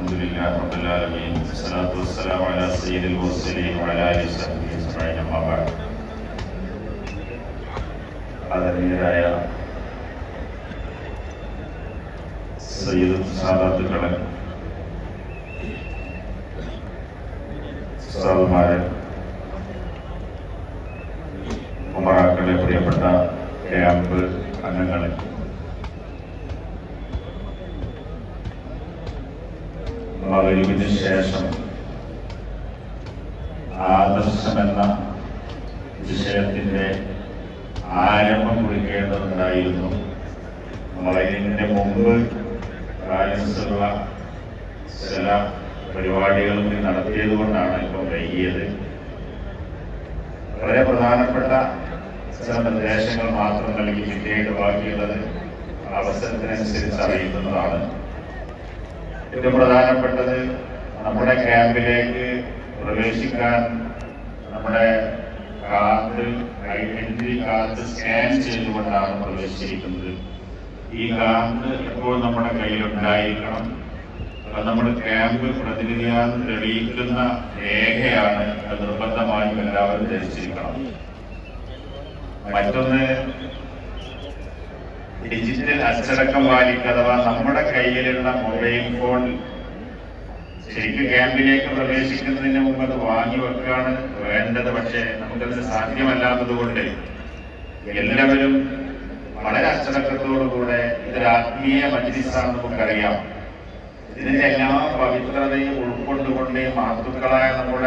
الحمد لله رب العالمين والصلاة والسلام على سيد المرسلين وعلى آله وصحبه أجمعين أما بعد ആദരണീയരായ സയ്യിദ് സാദാത്തുക്കളെ, ഉസ്താദുമാരെ, ഉമറാക്കളെ, പ്രിയപ്പെട്ട ക്യാമ്പ് അംഗങ്ങളെ, മഗ്‌രിബിന് ശേഷം ആദർശമെന്ന വിഷയത്തിന്റെ ആരംഭം കുറിക്കേണ്ടതുണ്ടായിരുന്നു. നമ്മളതിന്റെ മുമ്പ് ബാലൻസുള്ള ചില പരിപാടികളും നടത്തിയത് കൊണ്ടാണ് ഇപ്പം വൈകിയത്. വളരെ പ്രധാനപ്പെട്ട ചില നിർദ്ദേശങ്ങൾ മാത്രം നൽകി പിന്നീട് ബാക്കിയുള്ളത് അവസരത്തിനനുസരിച്ച് അറിയിക്കുന്നതാണ്. ഏറ്റവും പ്രധാനപ്പെട്ടത്, നമ്മുടെ ക്യാമ്പിലേക്ക് പ്രവേശിക്കാൻ നമ്മുടെ ഐഡന്റിറ്റി കാർഡ് സ്കാൻ ചെയ്തുകൊണ്ടാണ് പ്രവേശിച്ചിരിക്കുന്നത്. ഈ കാർഡ് എപ്പോഴും നമ്മുടെ കയ്യിലുണ്ടായിരിക്കണം. അത് നമ്മുടെ ക്യാമ്പ് പ്രതിനിധിയാണെന്ന് തെളിയിക്കുന്ന രേഖയാണ്. അത് നിർബന്ധമായും എല്ലാവരും ധരിച്ചിരിക്കണം. മറ്റൊന്ന്, ഡിജിറ്റൽ അച്ചടക്കം പാലിക്കുക. അഥവാ നമ്മുടെ കയ്യിലുള്ള മൊബൈൽ ഫോൺ ശരിക്കും ക്യാമ്പിലേക്ക് പ്രവേശിക്കുന്നതിന് മുമ്പ് അത് വാങ്ങി വെക്കുകയാണ് വേണ്ടത്. പക്ഷേ നമുക്കതിന് സാധ്യമല്ലാത്തത് കൊണ്ട് എല്ലാവരും വളരെ അച്ചടക്കത്തോടുകൂടെ, ഇതൊരു ആത്മീയ മജ്‌ലിസാണെന്ന് നമുക്കറിയാം, ഇതിന്റെ എല്ലാ പവിത്രതയും ഉൾക്കൊണ്ടുകൊണ്ട് മഹത്തുക്കളായ നമ്മുടെ